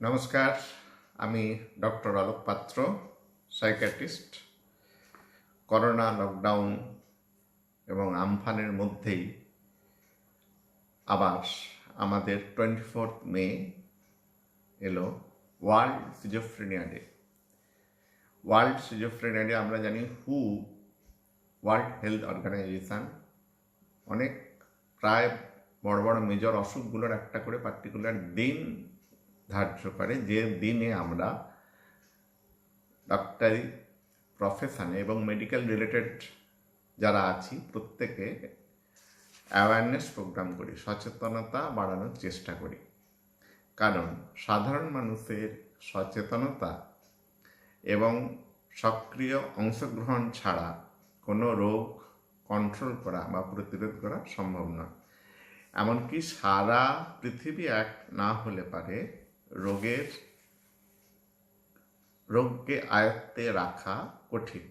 নমস্কার, আমি ডক্টর অলোক পাত্র, সাইকিয়াট্রিস্ট। করোনা, লকডাউন এবং আমফানের মধ্যেই আবার আমাদের 24 মে এলো world schizophrenia day. World schizophrenia day আমরা জানি ওয়ার্ল্ড হেলথ অর্গানাইজেশন অনেক প্রায় বড় বড় মেজর অসুখগুলোর একটা করে পার্টিকুলার দিন ধার্য করে, যে দিনে আমরা ডাক্তারি প্রফেশনে এবং মেডিকেল রিলেটেড যারা আছি প্রত্যেকে অ্যাওয়ারনেস প্রোগ্রাম করি, সচেতনতা বাড়ানোর চেষ্টা করি। কারণ সাধারণ মানুষের সচেতনতা এবং সক্রিয় অংশগ্রহণ ছাড়া কোনো রোগ কন্ট্রোল করা বা প্রতিরোধ করা সম্ভব নয়। এমনকি সারা পৃথিবী এক না হলে পারে রোগকে আয়ত্তে রাখা কঠিন।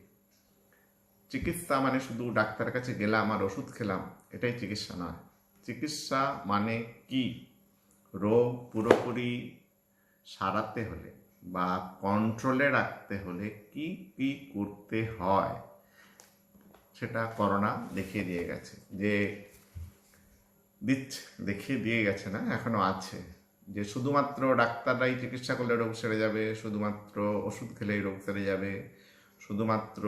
চিকিৎসা মানে শুধু ডাক্তারের কাছে গেলাম আর ওষুধ খেলাম, এটাই চিকিৎসা নয়। চিকিৎসা মানে কি? রোগ পুরোপুরি সারাতে হলে বা কন্ট্রোলে রাখতে হলে কি কি করতে হয় সেটা করোনা দেখিয়ে দিয়ে গেছে। দেখিয়ে দিয়ে গেছে না, এখনো আছে, যে শুধুমাত্র ডাক্তাররাই চিকিৎসা করলে রোগ সেরে যাবে, শুধুমাত্র ওষুধ খেলেই রোগ সেরে যাবে, শুধুমাত্র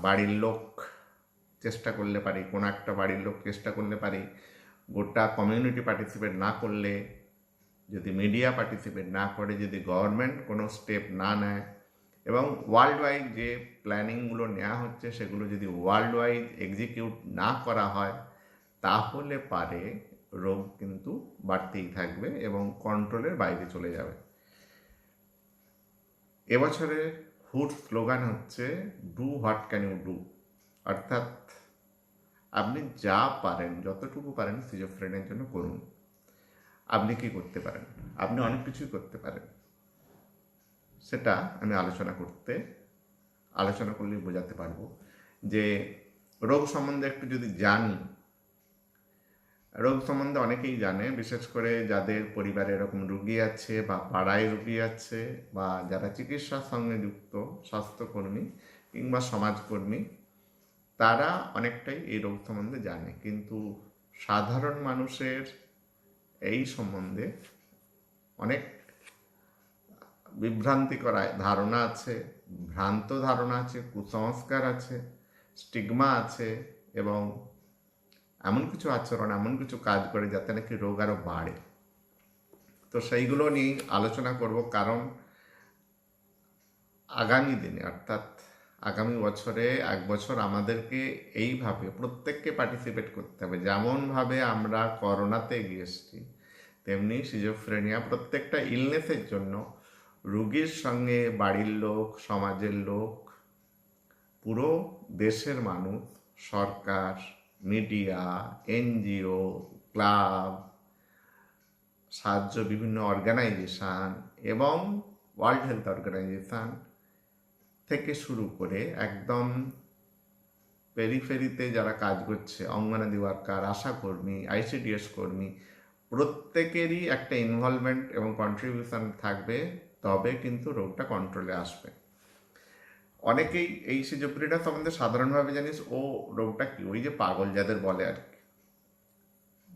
বাড়ির লোক চেষ্টা করলে পারি, কোনো একটা বাড়ির লোক চেষ্টা করলে পারি, গোটা কমিউনিটি পার্টিসিপেট না করলে, যদি মিডিয়া পার্টিসিপেট না করে, যদি গভর্নমেন্ট কোনো স্টেপ না নেয় এবং ওয়ার্ল্ড ওয়াইড যে প্ল্যানিংগুলো নেওয়া হচ্ছে সেগুলো যদি ওয়ার্ল্ড ওয়াইড এক্সিকিউট না করা হয়, তাহলে পারে রোগ কিন্তু বাড়তেই থাকবে এবং কন্ট্রোলের বাইরে চলে যাবে। এবছরে হুড স্লোগান হচ্ছে do what can you do, অর্থাৎ আপনি যা পারেন, যতটুকু পারেন সিজোফ্রেনিয়ার জন্য করুন। আপনি কি করতে পারেন? আপনি অনেক কিছুই করতে পারেন, সেটা আমি আলোচনা করলেই বোঝাতে পারবো। যে রোগ সম্বন্ধে একটু যদি জানি, রোগ সম্বন্ধে অনেকেই জানে, বিশেষ করে যাদের পরিবারে এরকম রুগী আছে বা পাড়ায় রুগী আছে বা যারা চিকিৎসার সঙ্গে যুক্ত, স্বাস্থ্যকর্মী কিংবা সমাজকর্মী, তারা অনেকটাই এই রোগ সম্বন্ধে জানে। কিন্তু সাধারণ মানুষের এই সম্বন্ধে অনেক বিভ্রান্তিকর ধারণা আছে, ভ্রান্ত ধারণা আছে, কুসংস্কার আছে, স্টিগমা আছে এবং এমন কিছু আচরণ, এমন কিছু কাজ করে যাতে নাকি রোগ আরও বাড়ে। তো সেইগুলো নিয়ে আলোচনা করব, কারণ আগামী দিনে অর্থাৎ আগামী বছরে, এক বছর আমাদেরকে এইভাবে প্রত্যেককে পার্টিসিপেট করতে হবে। যেমনভাবে আমরা করোনাতে গিয়েছি, তেমনি সিজোফ্রেনিয়া প্রত্যেকটা ইলনেসের জন্য রুগীর সঙ্গে বাড়ির লোক, সমাজের লোক, পুরো দেশের মানুষ, সরকার, মিডিয়া, এনজিও, ক্লাব, বিভিন্ন অর্গানাইজেশন এবং ওয়ার্ল্ড হেলথ অর্গানাইজেশন থেকে শুরু করে একদম পেরিফেরিতে যারা কাজ করছে, অঙ্গনাদি ওয়ার্কার, আশাকর্মী, আইসিডিএস কর্মী, প্রত্যেকেরই একটা ইনভলভমেন্ট এবং কন্ট্রিবিউশন থাকবে, তবে কিন্তু রোগটা কন্ট্রোলে আসবে। অনেকেই এই সিজোফ্রেনিয়া সম্বন্ধে সাধারণভাবে জানিস ও রোগটা কি, ওই যে পাগল যাদের বলে আর কি,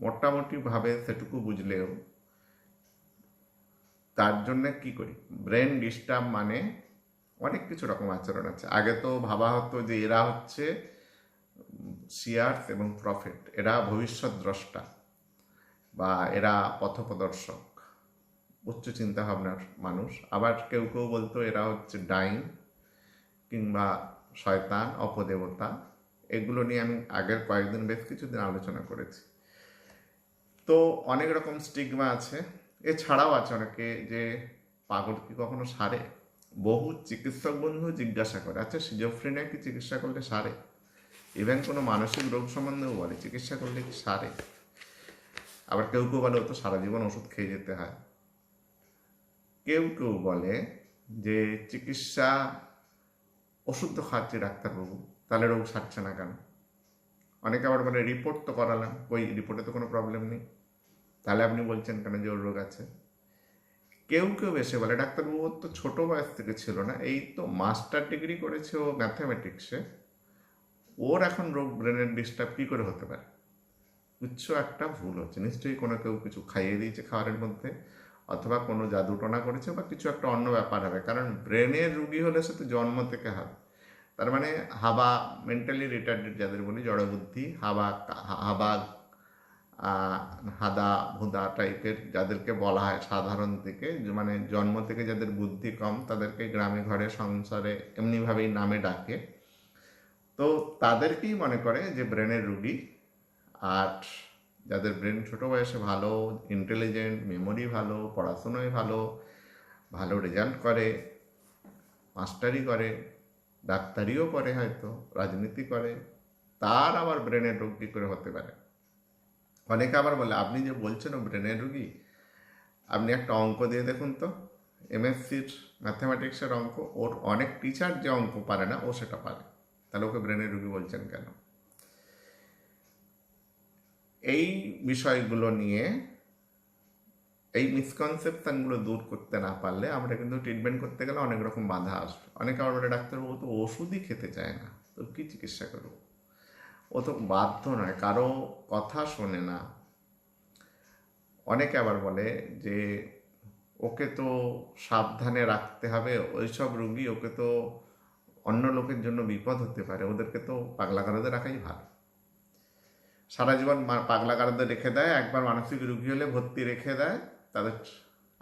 মোটামুটিভাবে সেটুকু বুঝলেও তার জন্য কি করি, ব্রেন ডিস্টার্ব মানে অনেক কিছু রকম আচরণ আছে। আগে তো ভাবা হতো যে এরা হচ্ছে সিয়ার্স এবং প্রফেট, এরা ভবিষ্যৎ দ্রষ্টা বা এরা পথপ্রদর্শক, উচ্চ চিন্তা ভাবনার মানুষ। আবার কেউ কেউ বলতো এরা হচ্ছে ডাইন কিংবা শয়তান, অপদেবতা। এগুলো নিয়ে আমি আগের কয়েকদিন, বেশ কিছুদিন আলোচনা করেছি। তো অনেক রকম স্টিগমা আছে। এছাড়াও আছে অনেকে যে পাগল কি কখনো সারে। বহু চিকিৎসক বন্ধু জিজ্ঞাসা করে, আচ্ছা সিজোফ্রেনিয়া কি চিকিৎসা করলে সারে? ইভেন কোনো মানসিক রোগ সম্বন্ধেও বলে চিকিৎসা করলে কি সারে? আবার কেউ কেউ বলে তো সারা জীবন ওষুধ খেয়ে যেতে হয়। কেউ কেউ বলে যে চিকিৎসা, ওষুধ তো খাচ্ছি ডাক্তারবাবু, তাহলে রোগ সারছে না কেন? অনেকে আবার বলে রিপোর্ট তো করালাম, ওই রিপোর্টে তো কোনো প্রবলেম নেই, তাহলে আপনি বলছেন কেন যে ওর রোগ আছে? কেউ কেউ এসে বলে ডাক্তারবাবু ওর তো ছোট বয়স থেকে ছিল না, এই তো মাস্টার ডিগ্রি করেছে ও ম্যাথামেটিক্সে, ওর এখন রোগ ব্রেনের ডিস্টার্ব কী করে হতে পারে? কিছু একটা ভুল হচ্ছে, নিশ্চয়ই কোনো কেউ কিছু খাইয়ে দিয়েছে খাবারের মধ্যে, অথবা কোনো জাদুটনা করেছে, বা কিছু একটা অন্য ব্যাপার হবে। কারণ ব্রেনের রুগী হলে সে তো জন্ম থেকে হবে। তার মানে হাবা, মেন্টালি রিটার্ডেড যাদের বলি, জড়বুদ্ধি, হাবা হাদা ভুদা টাইপের যাদেরকে বলা হয় সাধারণ থেকে, মানে জন্ম থেকে যাদের বুদ্ধি কম, তাদেরকে গ্রামে ঘরে সংসারে এমনিভাবেই নামে ডাকে। তো তাদেরকেই মনে করে যে ব্রেনের রুগী। আর যাদের ব্রেন ছোটো বয়সে ভালো, ইন্টেলিজেন্ট, মেমোরি ভালো, পড়াশুনোয় ভালো, ভালো রেজাল্ট করে, মাস্টারি করে, ডাক্তারিও করে, হয়তো রাজনীতি করে, তার আবার ব্রেনের রোগ কী করে হতে পারে? অনেকে আবার বলে, আপনি যে বলছেন ও ব্রেনের রুগী, আপনি একটা অঙ্ক দিয়ে দেখুন তো, এমএসসির ম্যাথামেটিক্সের অঙ্ক, ওর অনেক টিচার যে অঙ্ক পারে না ও সেটা পারে, তাহলে ওকে ব্রেনের রুগী বলছেন কেন? এই বিষয়গুলো নিয়ে, এই মিসকনসেপশনগুলো দূর করতে না পারলে আমরা কিন্তু ট্রিটমেন্ট করতে গেলে অনেক রকম বাধা আসবে। অনেকে আবার বলে, ডাক্তারবাবু তো ওষুধই খেতে চায় না, তো কী চিকিৎসা করবো? ও তো বাধ্য নয়, কারো কথা শোনে না। অনেকে আবার বলে যে ওকে তো সাবধানে রাখতে হবে, ওইসব রুগী, ওকে তো অন্য লোকের জন্য বিপদ হতে পারে, ওদেরকে তো পাগলাগারদে রাখাই ভালো। সারা জীবন পাগলাগারদে রেখে দেয়, একবার মানসিক রুগী হলে ভর্তি রেখে দেয়, তাদের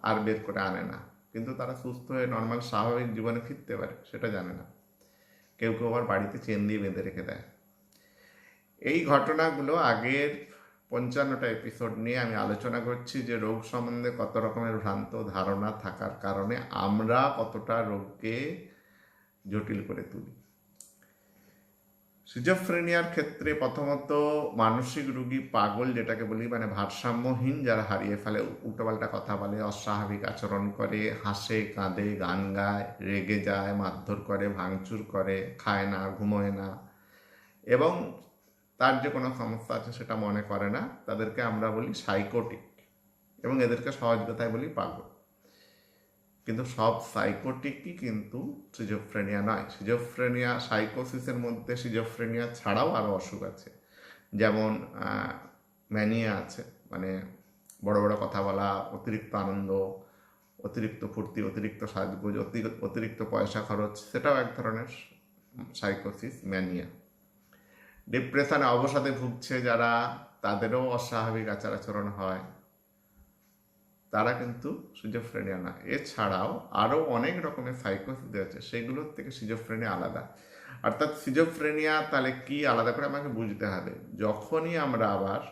আর বের করে আনে না, কিন্তু তারা সুস্থ হয়ে নর্মাল স্বাভাবিক জীবনে ফিরতে পারে সেটা জানে না। কেউ কেউ আবার বাড়িতে চেন দিয়ে বেঁধে রেখে দেয়। এই ঘটনাগুলো আগের 55টা এপিসোড নিয়ে আমি আলোচনা করছি, যে রোগ সম্বন্ধে কত রকমের ভ্রান্ত ধারণা থাকার কারণে আমরা কতটা রোগকে জটিল করে তুলি। সিজোফ্রেনিয়ার ক্ষেত্রে প্রথমত মানসিক রোগী, পাগল যেটাকে বলি, মানে ভারসাম্যহীন যারা হারিয়ে ফেলে, উল্টোপাল্টা কথা বলে, অস্বাভাবিক আচরণ করে, হাসে, কাঁদে, গান গায়, রেগে যায়, মারধর করে, ভাঙচুর করে, খায় না, ঘুমোয় না, এবং তার যে কোনো সমস্যা আছে সেটা মনে করে না, তাদেরকে আমরা বলি সাইকোটিক, এবং এদেরকে সহজ কথায় বলি পাগল। কিন্তু সব সাইকোটিকই কিন্তু সিজোফ্রেনিয়া নয়। সিজোফ্রেনিয়া, সাইকোসিসের মধ্যে সিজোফ্রেনিয়া ছাড়াও আরও অসুখ আছে, যেমন ম্যানিয়া আছে, মানে বড় বড় কথা বলা, অতিরিক্ত আনন্দ, অতিরিক্ত ফুর্তি, অতিরিক্ত সাজগোজ, অতিরিক্ত পয়সা খরচ, সেটাও এক ধরনের সাইকোসিস, ম্যানিয়া। ডিপ্রেশনে, অবসাদে ভুগছে যারা, তাদেরও অস্বাভাবিক আচার আচরণ হয়, তারা কিন্তু সিজোফ্রেনিয়া না। এছাড়াও আরও অনেক রকমের সাইকোসিস আছে, সেগুলোর থেকে সিজোফ্রেনিয়া আলাদা। অর্থাৎ সিজোফ্রেনিয়া তাহলে কি আলাদা করে আমাকে বুঝতে হবে। যখনই আমরা আবার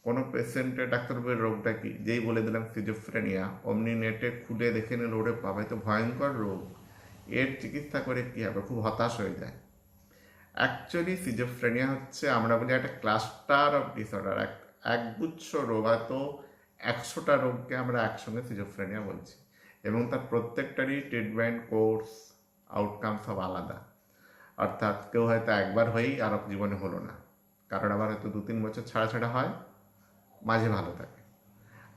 কোনো পেশেন্টের ডাক্তারবাবুর রোগটা কি যেই বলে দিলাম সিজোফ্রেনিয়া, অমনি নেটে খুলে দেখে নিল, ওরে পাবে তো ভয়ঙ্কর রোগ, এর চিকিৎসা করে কী হবে, খুব হতাশ হয়ে যায়। অ্যাকচুয়ালি সিজোফ্রেনিয়া হচ্ছে, আমরা বলি, একটা ক্লাস্টার অফ ডিসঅর্ডার, একগুচ্ছ রোগ, হয়তো 100টা রোগকে আমরা একসঙ্গে সিজোফ্রেনিয়া বলছি, এবং তার প্রত্যেকটারই ট্রিটমেন্ট, কোর্স, আউটকাম সব আলাদা। অর্থাৎ কেউ হয়তো একবার হয়েই আর জীবনে হলো না, কারণ আবার হয়তো 2-3 বছর ছাড়া ছাড়া হয়, মাঝে ভালো থাকে।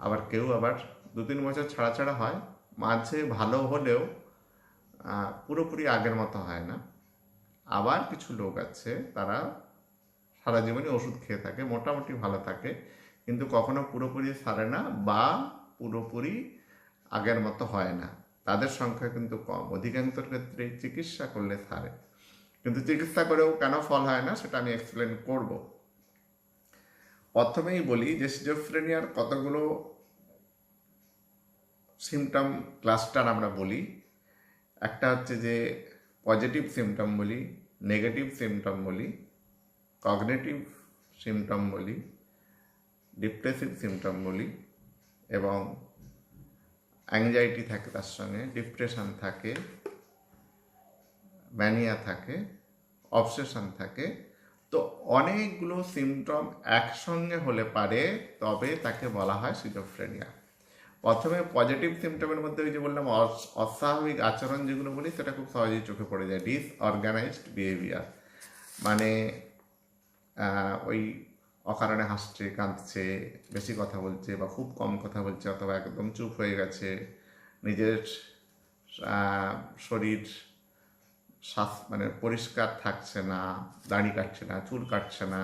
আবার কেউ আবার 2-3 বছর ছাড়া ছাড়া হয়, মাঝে ভালো হলেও পুরোপুরি আগের মতো হয় না। আবার কিছু লোক আছে, তারা সারা জীবনই ওষুধ খেয়ে থাকে, মোটামুটি ভালো থাকে, কিন্তু কখনো পুরোপুরি সারে না, বা পুরোপুরি আগের মতো হয় না। তাদের সংখ্যা কিন্তু কম। অধিকাংশের ক্ষেত্রে চিকিৎসা করলে সারে, কিন্তু চিকিৎসা করেও কেন ফল হয় না সেটা আমি এক্সপ্লেন করব। প্রথমেই বলি যে সিজোফ্রেনিয়ার কতগুলো সিমটম ক্লাস্টার আমরা বলি। একটা হচ্ছে যে পজিটিভ সিমটম বলি, নেগেটিভ সিমটম বলি, কগনিটিভ সিমটম বলি, ডিপ্রেসিভ সিমটম বলি, এবং অ্যাংজাইটি থাকে, তার সঙ্গে ডিপ্রেশন থাকে, ম্যানিয়া থাকে, অবসেশন থাকে। তো অনেকগুলো সিমটম একসঙ্গে হলে পারে, তবে তাকে বলা হয় সিজোফ্রেনিয়া। প্রথমে পজিটিভ সিমটমের মধ্যে ওই যে বললাম অস্বাভাবিক আচরণ যেগুলো বলি, সেটা খুব সহজেই চোখে পড়ে যায়। ডিসঅর্গানাইজড বিহেভিয়ার, মানে ওই অকারণে হাসছে, কাঁদছে, বেশি কথা বলছে, বা খুব কম কথা বলছে, অথবা একদম চুপ হয়ে গেছে, নিজের শরীর মানে পরিষ্কার থাকছে না, দাড়ি কাটছে না, চুল কাটছে না,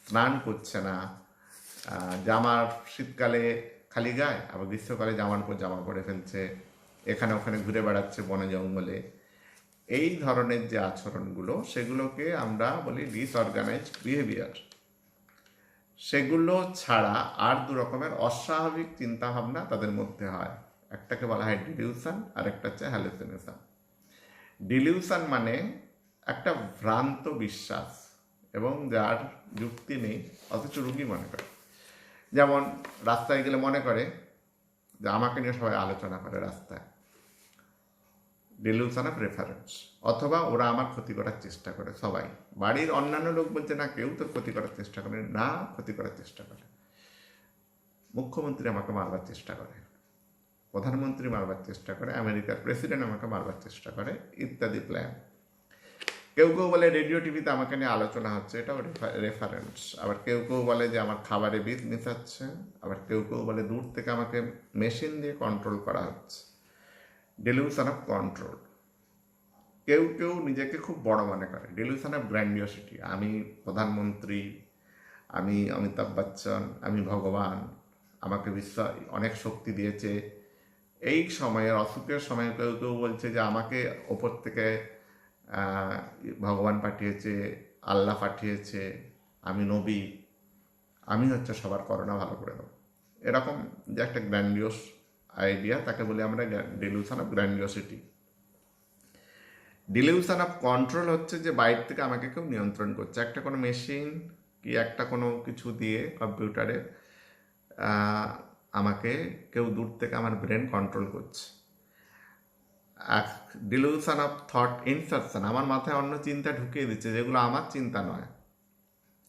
স্নান করছে না, জামার শীতকালে খালি গায়ে, আবার গ্রীষ্মকালে জামার উপর জামা পরে ফেলছে, এখানে ওখানে ঘুরে বেড়াচ্ছে বনে জঙ্গলে। এই ধরনের যে আচরণগুলো, সেগুলোকে আমরা বলি ডিসঅর্গানাইজড বিহেভিয়ার। সেগুলো ছাড়া আর দু রকমের অস্বাভাবিক চিন্তাভাবনা তাদের মধ্যে হয়। একটাকে বলা হয় ডিলিউশন, আর একটা হচ্ছে হ্যালুসিনেশন। ডিলিউশন মানে একটা ভ্রান্ত বিশ্বাস, এবং যার যুক্তি নেই অথচ রুগী মনে করে। যেমন রাস্তায় গেলে মনে করে যে আমাকে নিয়ে সবাই আলোচনা করে রাস্তায়, ডিলিউশন অফ রেফারেন্স। অথবা ওরা আমার ক্ষতি করার চেষ্টা করে, সবাই, বাড়ির অন্যান্য লোক বলছে না কেউ তো ক্ষতি করার চেষ্টা করে না, ক্ষতি করার চেষ্টা করে। মুখ্যমন্ত্রী আমাকে মারবার চেষ্টা করে, প্রধানমন্ত্রী মারবার চেষ্টা করে, আমেরিকার প্রেসিডেন্ট আমাকে মারবার চেষ্টা করে, ইত্যাদি প্ল্যান। কেউ কেউ বলে রেডিও টিভিতে আমাকে নিয়ে আলোচনা হচ্ছে, এটাও রেফারেন্স। আবার কেউ কেউ বলে যে আমার খাবারে বিষ মিশাচ্ছে, আবার কেউ কেউ বলে দূর থেকে আমাকে মেশিন দিয়ে কন্ট্রোল করা হচ্ছে, ডিলিউশন অফ কন্ট্রোল। কেউ কেউ নিজেকে খুব বড় মনে করে, ডিলিউশন অফ গ্র্যান্ডিওসিটি। আমি প্রধানমন্ত্রী, আমি অমিতাভ বচ্চন, আমি ভগবান, আমাকে বিশ্ব অনেক শক্তি দিয়েছে। এই সময়ের অসুখের সময় কেউ কেউ বলছে যে আমাকে ওপর থেকে ভগবান পাঠিয়েছে, আল্লাহ পাঠিয়েছে, আমি নবী, আমি হচ্ছে সবার করোনা ভালো করে দেবো। এরকম যে একটা গ্র্যান্ডিওস আইডিয়া, তাকে বলি আমরা delusion of grandiosity. Delusion of control হচ্ছে যে বাইরে থেকে আমাকে কেউ নিয়ন্ত্রণ করছে, একটা কোনো মেশিন কি একটা কোনো কিছু দিয়ে, কম্পিউটারে আমাকে কেউ দূর থেকে আমার ব্রেন কন্ট্রোল করছে। ডিলিউশন অফ থট ইনসারশন, আমার মাথায় অন্য চিন্তা ঢুকিয়ে দিচ্ছে যেগুলো আমার চিন্তা নয়,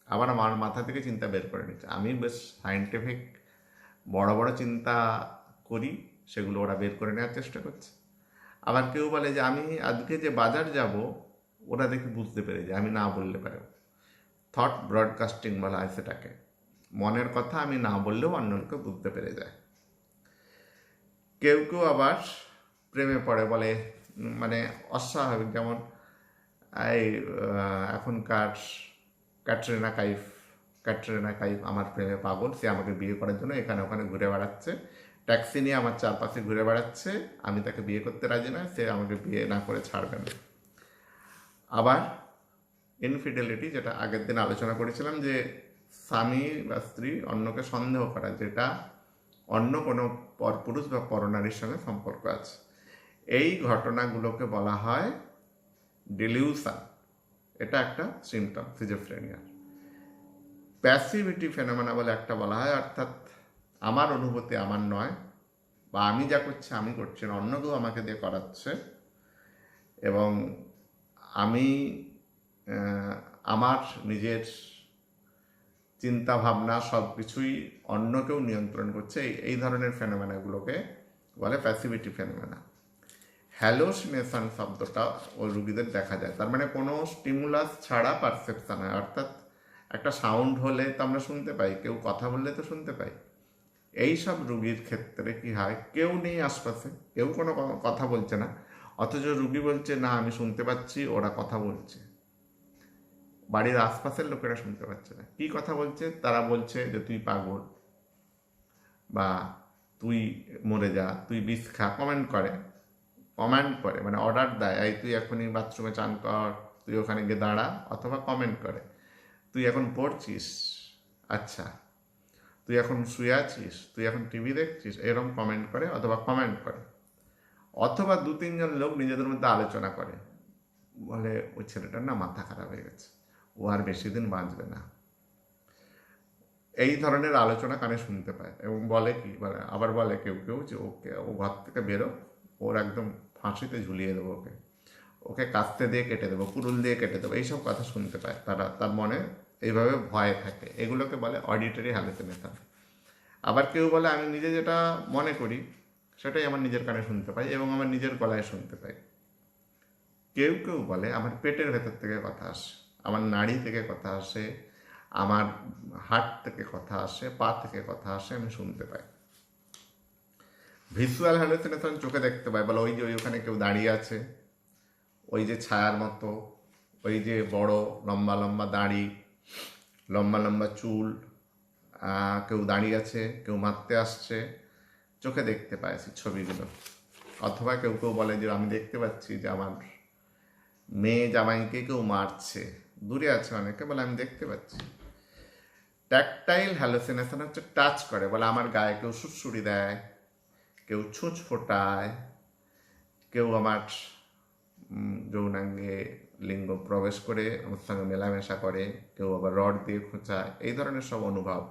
আবার আমার মাথা থেকে চিন্তা বের করে নিচ্ছে। আমি বেশ সায়েন্টিফিক বড় বড় চিন্তা করি, সেগুলো ওরা বের করে নেওয়ার চেষ্টা করছে। আবার কেউ বলে যে আমি আজকে যে বাজার যাব, ওরা দেখে বুঝতে পেরে যায়, আমি না বললে পারে। থট ব্রডকাস্টিং বলা হয় সেটাকে। মনের কথা আমি না বললেও অন্য লোকে বুঝতে পেরে যায়। কেউ কেউ আবার প্রেমে পড়ে, বলে মানে অস্বাভাবিক, যেমন এই এখনকার ক্যাটরিনা কাইফ আমার প্রেমে পাগল, সে আমাকে বিয়ে করার জন্য এখানে ওখানে ঘুরে বেড়াচ্ছে, ট্যাক্সি নিয়ে আমার চারপাশে ঘুরে বেড়াচ্ছে, আমি তাকে বিয়ে করতে রাজি নয়, সে আমাকে বিয়ে না করে ছাড়বে না। আবার ইনফিডেলিটি, যেটা আগের দিন আলোচনা করেছিলাম, যে স্বামী বা স্ত্রী অন্যকে সন্দেহ করা, যেটা অন্য কোনো পরপুরুষ বা পরনারীর সঙ্গে সম্পর্ক আছে। এই ঘটনাগুলোকে বলা হয় ডিলিউশন। এটা একটা সিমটম সিজোফ্রেনিয়ার। প্যাসিভিটি ফেনোমেনা বলে একটা বলা হয়, অর্থাৎ আমার অনুভূতি আমার নয়, বা আমি যা করছি আমি করছি না, অন্য কেউ আমাকে দিয়ে করাচ্ছে, এবং আমি আমার নিজের চিন্তা ভাবনা সব কিছুই অন্য কেউ নিয়ন্ত্রণ করছে। এই ধরনের ফেনোমেনাগুলোকে বলে প্যাসিভিটি ফেনোমেনা। হ্যালোসিনেশন শব্দটা ওই রুগীদের দেখা যায়, তার মানে কোনো স্টিমুলাস ছাড়া পারসেপশন হয়, অর্থাৎ একটা সাউন্ড হলে তো আমরা শুনতে পাই, কেউ কথা বললে তো শুনতে পাই। এই সব রুগীর ক্ষেত্রে কি হয়, কেউ নেই আশপাশে, কেউ কোনো কথা বলছে না, অথচ রুগী বলছে না আমি শুনতে পাচ্ছি ওরা কথা বলছে, বাড়ির আশপাশের লোকেরা শুনতে পাচ্ছে না। কি কথা বলছে? তারা বলছে যে তুই পাগল, বা তুই মরে যা, তুই বিষ খা, কমেন্ট করে, মানে অর্ডার দেয়, এই তুই এখনই বাথরুমে চান কর, তুই ওখানে গিয়ে দাঁড়া, অথবা কমেন্ট করে তুই এখন পড়ছিস, আচ্ছা তুই এখন শুয়ে আছিস, তুই এখন টিভি দেখছিস, এরকম কমেন্ট করে, অথবা কমেন্ট করে। অথবা দু তিনজন লোক নিজেদের মধ্যে আলোচনা করে, বলে ওই ছেলেটার না মাথা খারাপ হয়ে গেছে, ও আর বেশি দিন বাঁচবে না। এই ধরনের আলোচনা কানে শুনতে পায়, এবং বলে কি, আবার বলে কেউ কেউ যে ও ঘর থেকে বেরো, ওর একদম ফাঁসিতে ঝুলিয়ে দেবো, ওকে কাস্তে দিয়ে কেটে দেবো, কুড়ুল দিয়ে কেটে দেবো, এইসব কথা শুনতে পায় তারা, তার মনে এইভাবে ভয় থাকে। এগুলোকে বলে অডিটরি হ্যালুসিনেশন। আবার কেউ বলে আমি নিজে যেটা মনে করি সেটাই আমার নিজের কানে শুনতে পাই, এবং আমার নিজের গলায় শুনতে পাই। কেউ কেউ বলে আমার পেটের ভেতর থেকে কথা আসে, আমার নাড়ি থেকে কথা আসে, আমার হার্ট থেকে কথা আসে, পা থেকে কথা আসে, আমি শুনতে পাই। ভিজুয়াল হ্যালুসিনেশন চোখে দেখতে পায়, বলে ওই যে ওখানে কেউ দাঁড়িয়ে আছে, ওই যে ছায়ার মতো, ওই যে বড় লম্বা লম্বা দাড়ি, লম্বা লম্বা চুল, কেউ দাঁড়িয়ে আছে, কেউ মারতে আসছে, চোখে দেখতে পায় সেই ছবিগুলো। অথবা কেউ কেউ বলে যে আমি দেখতে পাচ্ছি যে আমার মেয়ে জামাইকে কেউ মারছে, দূরে আছে অনেকে, বলে আমি দেখতে পাচ্ছি। ট্যাকটাইল হ্যালুসিনেশন হচ্ছে টাচ করে, বলে আমার গায়ে কেউ সুড়সুড়ি দেয়, কেউ ছুঁচ ফোটায়, কেউ আমার যৌনাঙ্গে লিঙ্গ প্রবেশ করে আমার সঙ্গে মেলামেশা করে, কেউ আবার রড দিয়ে খোঁচায়, এই ধরনের সব অনুভব।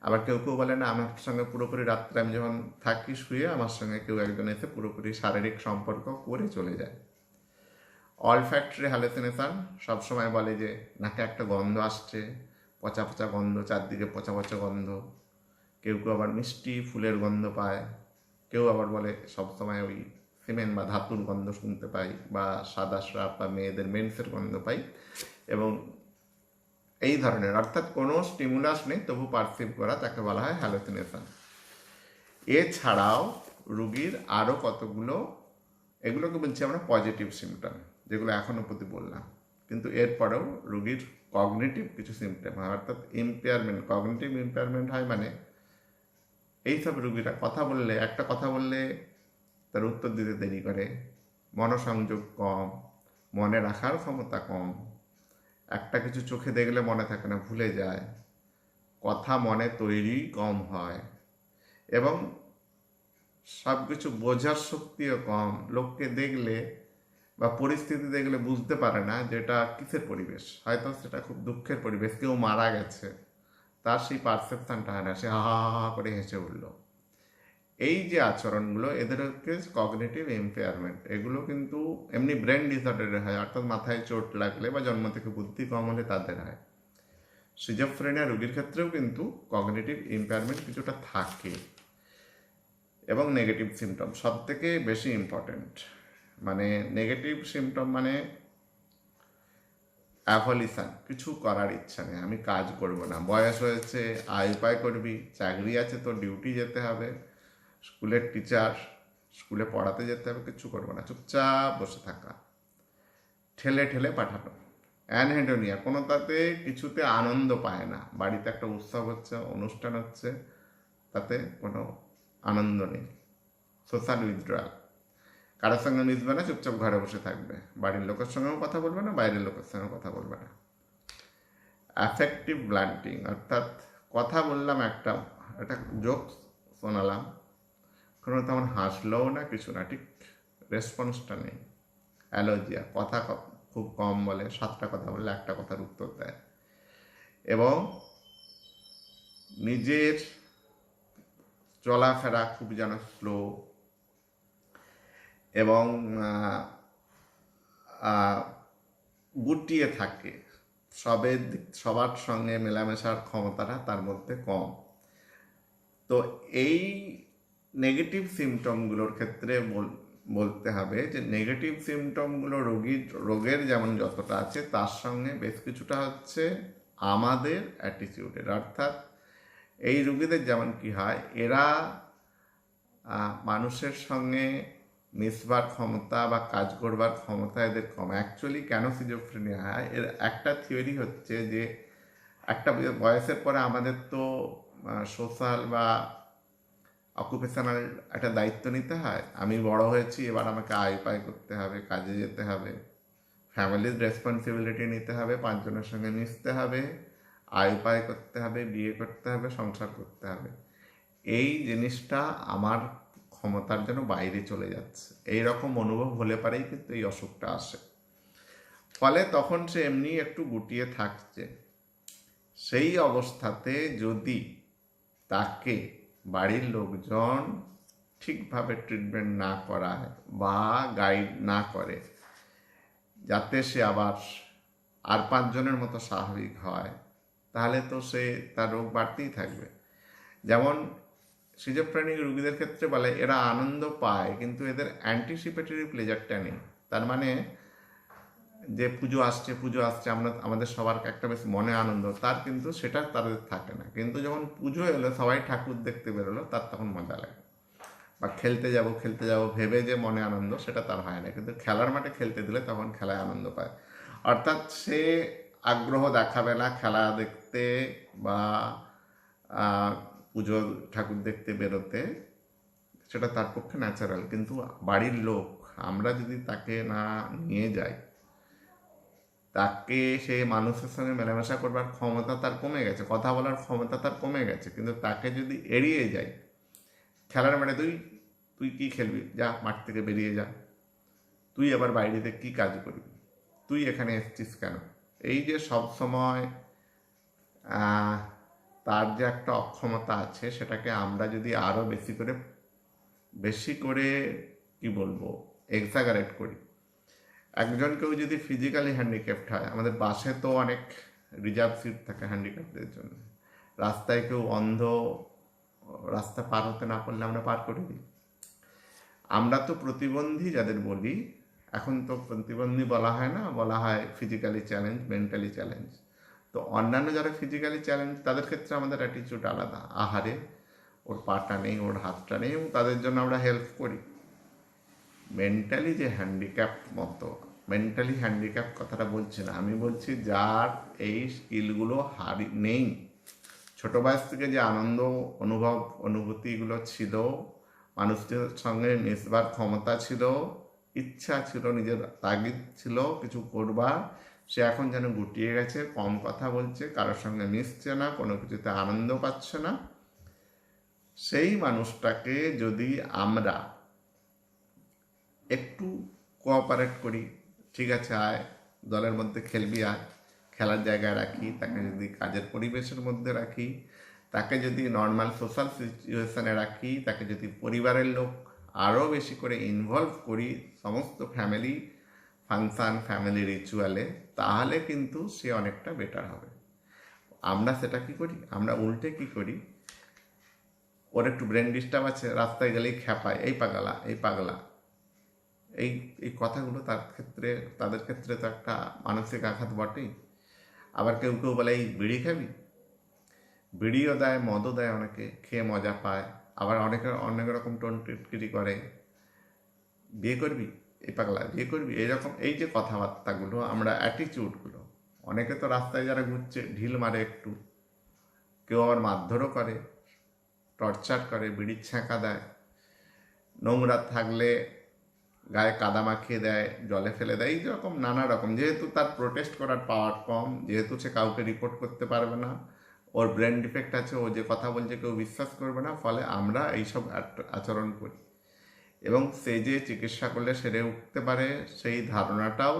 আবার কেউ কেউ বলে না, আমার সঙ্গে পুরোপুরি রাত্রে আমি যখন থাকি শুয়ে, আমার সঙ্গে কেউ একজন এসে পুরোপুরি শারীরিক সম্পর্ক করে চলে যায়। অলফ্যাক্টরি হ্যালুসিনেশন সবসময় বলে যে নাকে একটা গন্ধ আসছে, পচা পচা গন্ধ, চারদিকে পচা পচা গন্ধ। কেউ কেউ আবার মিষ্টি ফুলের গন্ধ পায়, কেউ আবার বলে সবসময় ওই সিমেন্ট বা ধাতুর গন্ধ শুনতে পাই, বা সাদা স্রাব বা মেয়েদের মেন্সের গন্ধ পাই। এবং এই ধরনের, অর্থাৎ কোনো স্টিমুলাস নেই তবু পারসিভ করা, তাকে বলা হয় হ্যালুসিনেশন। এছাড়াও রুগীর আরও কতগুলো, এগুলোকে বলছি আমরা পজিটিভ সিমটম, যেগুলো এখনো প্রতি বললাম। কিন্তু এরপরেও রুগীর কগনিটিভ কিছু সিমটম হয়, অর্থাৎ ইম্পেয়ারমেন্ট, কগনিটিভ ইম্পেয়ারমেন্ট হয়। মানে এইসব রুগীরা কথা বললে, একটা কথা বললে তার উত্তর দিতে দেরি করে, মনোসংযোগ কম, মনে রাখার ক্ষমতা কম, একটা কিছু চোখে দেখলে মনে থাকে না, ভুলে যায়, কথা মনে তৈরি কম হয়, এবং সব কিছু বোঝার শক্তিও কম। লোককে দেখলে বা পরিস্থিতি দেখলে বুঝতে পারে না যেটা কিসের পরিবেশ, হয়তো সেটা খুব দুঃখের পরিবেশ, কেউ মারা গেছে, তার সেই পারসেপশনটা হয় না, সে হা হা হা করে হেসে উঠল। এই যে আচরণগুলো, এদের হচ্ছে কগনিটিভ ইম্পেয়ারমেন্ট। এগুলো কিন্তু এমনি ব্রেন ডিসঅর্ডারে হয়, অর্থাৎ মাথায় চোট লাগলে বা জন্ম থেকে বুদ্ধি কম হলে তাদের হয়। সিজোফ্রেনিয়া রোগীর ক্ষেত্রেও কিন্তু কগনিটিভ ইম্পেয়ারমেন্ট কিছুটা থাকে। এবং নেগেটিভ সিমটম সব থেকে বেশি ইম্পর্টেন্ট। মানে নেগেটিভ সিমটম মানে অ্যাভলিউশন, কিছু করার ইচ্ছা নেই, আমি কাজ করব না, বয়স হয়েছে আয় উপায় করবি, চাকরি আছে তো ডিউটি যেতে হবে, স্কুলের টিচার, স্কুলে পড়াতে যেতে হবে, কিছু করবো না, চুপচাপ বসে থাকা, ঠেলে ঠেলে পাঠানো। অ্যানহেডোনিয়া, কোনো তাতে কিছুতে আনন্দ পায় না। বাড়িতে একটা উৎসব হচ্ছে, অনুষ্ঠান হচ্ছে, তাতে কোনো আনন্দ নেই। সোশ্যাল উইথড্রয়াল, কারোর সঙ্গে মিশবে না, চুপচাপ ঘরে বসে থাকবে, বাড়ির লোকের সঙ্গেও কথা বলবে না, বাইরের লোকের সঙ্গেও কথা বলবে না। অ্যাফেক্টিভ ব্লান্টিং, অর্থাৎ কথা বললাম একটা জোক শোনালাম, কোনো তেমন হাসলেও না, কিছু না, ঠিক রেসপন্সটা নেই। অ্যালোজিয়া, কথা খুব কম বলে, 7টা কথা বললে একটা কথার উত্তর দেয়। এবং নিজের চলাফেরা খুব যেন স্লো, এবং গুটিয়ে থাকে, সবার সঙ্গে মেলামেশার ক্ষমতাটা তার মধ্যে কম। তো এই নেগেটিভ সিমটমগুলোর ক্ষেত্রে বলতে হবে যে নেগেটিভ সিমটমগুলো রোগের যেমন যতটা আছে, তার সঙ্গে বেশ কিছুটা হচ্ছে আমাদের অ্যাটিটিউডের। অর্থাৎ এই রোগীদের যেমন কি হয়, এরা মানুষের সঙ্গে মিশবার ক্ষমতা বা কাজ করবার ক্ষমতা এদের কম। অ্যাকচুয়ালি কেন সিজোফ্রেনিয়া হয়, এর একটা থিওরি হচ্ছে যে একটা বয়সের পরে আমাদের তো সোশ্যাল বা অকুপেশনাল একটা দায়িত্ব নিতে হয়। আমি বড় হয়েছি, এবার আমাকে আয় পায় করতে হবে, কাজে যেতে হবে, ফ্যামিলির রেসপন্সিবিলিটি নিতে হবে, 5 জনের সঙ্গে মিশতে হবে, আয় পায় করতে হবে, বিয়ে করতে হবে, সংসার করতে হবে। এই জিনিসটা আমার ক্ষমতার জন্য বাইরে চলে যাচ্ছে, এই রকম অনুভব হলে পারেই কিন্তু এই অসুখটা আসে। ফলে তখন সে এমনি একটু গুটিয়ে থাকছে। সেই অবস্থাতে যদি তাকে বাড়ির লোকজন ঠিকভাবে ট্রিটমেন্ট না করায় বা গাইড না করে, যাতে সে আবার আর 5 জনের মতো স্বাভাবিক হয়, তাহলে তো সে তার রোগ বাড়তেই থাকবে। যেমন সিজোফ্রেনিক রোগীদের ক্ষেত্রে বলে এরা আনন্দ পায়, কিন্তু এদের অ্যান্টিসিপেটরি প্লেজারটা নেই। তার মানে যে পুজো আসছে আমাদের সবার একটা বেশ মনে আনন্দ, তার কিন্তু সেটা তাদের থাকে না। কিন্তু যখন পুজো এলো, সবাই ঠাকুর দেখতে বেরোলো, তার তখন মজা লাগে। বা খেলতে যাব ভেবে যে মনে আনন্দ সেটা তার হয় না, কিন্তু খেলার মাঠে খেলতে দিলে তখন খেলায় আনন্দ পায়। অর্থাৎ সে আগ্রহ দেখাবে না খেলা দেখতে বা পুজো ঠাকুর দেখতে বেরোতে, সেটা তার পক্ষে ন্যাচারাল। কিন্তু বাড়ির লোক আমরা যদি তাকে না নিয়ে যাই, তাকে সেই মানুষের সঙ্গে মেলামেশা করবার ক্ষমতা তার কমে গেছে, কথা বলার ক্ষমতা তার কমে গেছে, কিন্তু তাকে যদি এড়িয়ে যাই খেলার মাঠে, তুই তুই কি খেলবি, যা মাঠ থেকে বেরিয়ে যা, তুই আবার বাইরেতে কি কাজ করবি, তুই এখানে এসছিস কেন, এই যে সব সময় তার যে একটা অক্ষমতা আছে সেটাকে আমরা যদি আরও বেশি করে কি বলবো এক্সাগারেট করি। একজন কেউ যদি ফিজিক্যালি হ্যান্ডিক্যাপ্ট হয়, আমাদের বাসে তো অনেক রিজার্ভ সিট থাকে হ্যান্ডিক্যাপ্টদের জন্য, রাস্তায় কেউ অন্ধ রাস্তা পার হতে না পারলে আমরা পার করে দিই। আমরা তো প্রতিবন্ধী যাদের বলি, এখন তো প্রতিবন্ধী বলা হয় না, বলা হয় ফিজিক্যালি চ্যালেঞ্জ, মেন্টালি চ্যালেঞ্জ। তো অন্যান্য যারা ফিজিক্যালি চ্যালেঞ্জ তাদের ক্ষেত্রে আমাদের অ্যাটিটিউড আলাদা, আহারে ওর পাটা নেই, ওর হাতটা নেই, এবং তাদের জন্য আমরা হেল্প করি। মেন্টালি যে হ্যান্ডিক্যাপ মতো, মেন্টালি হ্যান্ডিক্যাপ কথাটা বলছি না, আমি বলছি যার এই স্কিলগুলো নেই, ছোটো বয়স থেকে যে আনন্দ অনুভূতিগুলো ছিল, মানুষদের সঙ্গে মিশবার ক্ষমতা ছিল, ইচ্ছা ছিল, নিজের তাগিদ ছিল কিছু করবার, সে এখন যেন গুটিয়ে গেছে, কম কথা বলছে, কারোর সঙ্গে মিশছে না, কোনো কিছুতে আনন্দ পাচ্ছে না। সেই মানুষটাকে যদি আমরা একটু কোঅপারেট করি, ঠিক আছে আয় দলের মধ্যে খেলবি, আয় খেলার জায়গায় রাখি, তাকে যদি কাজের পরিবেশের মধ্যে রাখি, তাকে যদি নর্মাল সোশ্যাল সিচুয়েশানে রাখি, তাকে যদি পরিবারের লোক আরও বেশি করে ইনভলভ করি সমস্ত ফ্যামিলি ফাংশান, ফ্যামিলি রিচুয়ালে, তাহলে কিন্তু সে অনেকটা বেটার হবে। আমরা সেটা কি করি, আমরা উল্টে কি করি, ওর একটু ব্রেন ডিস্টার্ব আছে, রাস্তায় গেলেই খ্যাপায়, এই পাগলা এই পাগলা, এই এই কথাগুলো তাদের ক্ষেত্রে তো একটা মানসিক আঘাত বটেই। আবার কেউ কেউ বলে এই বিড়ি খাবি, বিড়িও দেয়, মদও দেয়, অনেকে খেয়ে মজা পায়। আবার অনেক রকম টোন টিটকিরি করে, বিয়ে করবি এই পাগলা, বিয়ে করবি, এইরকম এই যে কথাবার্তাগুলো, আমরা অ্যাটিটিউডগুলো, অনেকে তো রাস্তায় যারা ঘুরছে ঢিল মারে একটু, কেউ আবার মারধরও করে, টর্চার করে, বিড়ির ছ্যাঁকা দেয়, নোংরা থাকলে গায়ে কাদা মাখিয়ে দেয়, জলে ফেলে দেয়, এইরকম নানা রকম। যেহেতু তার প্রোটেস্ট করার পাওয়ার কম, যেহেতু সে কাউকে রিপোর্ট করতে পারবে না, ওর ব্রেন ডিফেক্ট আছে, ও যে কথা বলছে কেউ বিশ্বাস করবে না, ফলে আমরা এইসব আচরণ করি, এবং সে যে চিকিৎসা করলে সেরে উঠতে পারে সেই ধারণাটাও